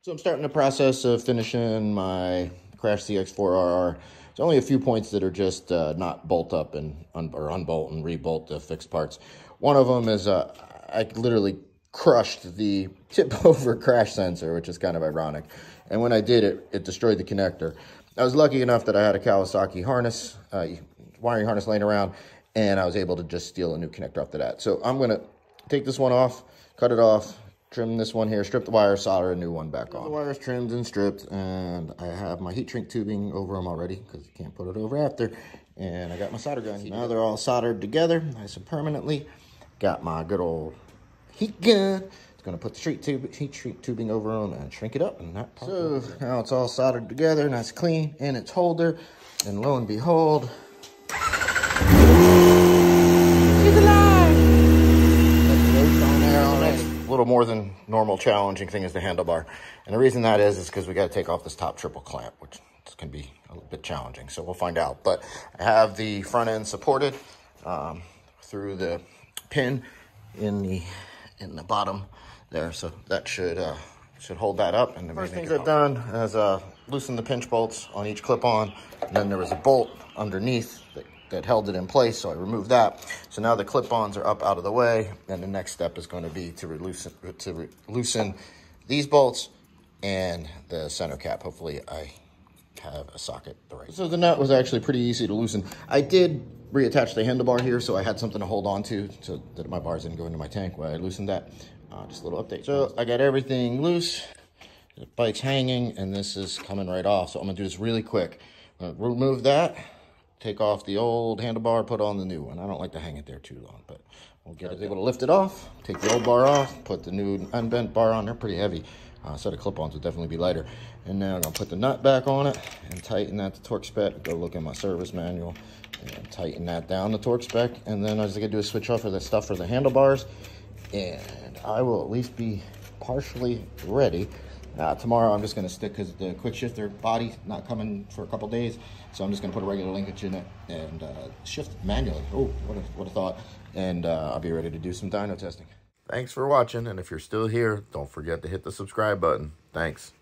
So I'm starting the process of finishing my Crash Zx4rr. There's only a few points that are just not bolt up and or unbolt and rebolt the fixed parts. One of them is I literally crushed the tip over crash sensor, which is kind of ironic. And when I did it, it destroyed the connector. I was lucky enough that I had a Kawasaki harness, wiring harness laying around, and I was able to just steal a new connector off to that. So I'm gonna take this one off, cut it off, trim this one here, strip the wire, solder a new one back on. The wire's trimmed and stripped, and I have my heat shrink tubing over them already because you can't put it over after. And I got my solder gun. Now they're all soldered together, nice and permanently. Got my good old heat gun. It's gonna put the heat shrink tubing over them and shrink it up. And that part. So now it's all soldered together, nice clean in its holder. And lo and behold, a little more than normal challenging thing is the handlebar. And the reason that is because we got to take off this top triple clamp, which can be a little bit challenging. So we'll find out. But I have the front end supported through the pin in the bottom there. So that should hold that up. And the first things I've done is loosen the pinch bolts on each clip-on. And then there was a bolt underneath that held it in place, so I removed that. So now the clip-ons are up out of the way, and the next step is going to be to loosen these bolts and the center cap. Hopefully I have a socket the right. So the nut was actually pretty easy to loosen. I did reattach the handlebar here, so I had something to hold on to so that my bars didn't go into my tank while I loosened that. Just a little update. So I got everything loose, the bike's hanging, and this is coming right off. So I'm gonna do this really quick. I'm gonna remove that, take off the old handlebar, put on the new one. I don't like to hang it there too long, but we'll get it. I was able to lift it off, take the old bar off, put the new unbent bar on. They're pretty heavy, so the clip-ons would definitely be lighter. And now I'm gonna put the nut back on it and tighten that to torque spec. Go look in my service manual and tighten that down to torque spec. And then I was gonna do a switch off for the stuff for the handlebars, and I will at least be partially ready. Tomorrow I'm just going to stick, because the quick shifter body not coming for a couple days, so I'm just going to put a regular linkage in it and shift manually. Oh, what a thought. And I'll be ready to do some dyno testing. Thanks for watching, and if you're still here, don't forget to hit the subscribe button. Thanks.